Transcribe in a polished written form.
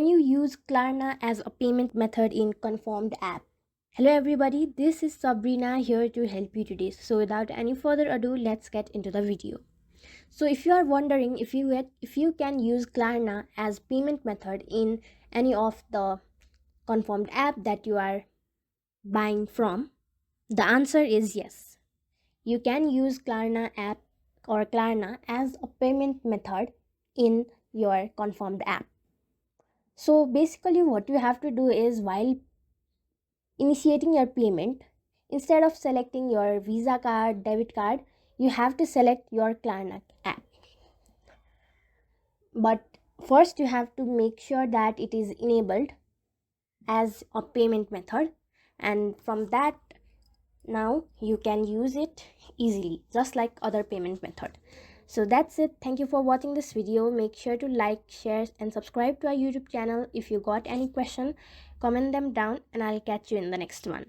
Can you use Klarna as a payment method in Confirmed app? Hello everybody, this is Sabrina here to help you today. So without any further ado, let's get into the video. So if you are wondering if you can use Klarna as payment method in any of the Confirmed app that you are buying from, the answer is yes. You can use Klarna app or Klarna as a payment method in your Confirmed app. So basically what you have to do is, while initiating your payment, instead of selecting your Visa card, debit card, you have to select your Klarna app. But first you have to make sure that it is enabled as a payment method, and from that now you can use it easily just like other payment method. So that's it. Thank you for watching this video. Make sure to like, share and subscribe to our YouTube channel. If you got any question, comment them down and I'll catch you in the next one.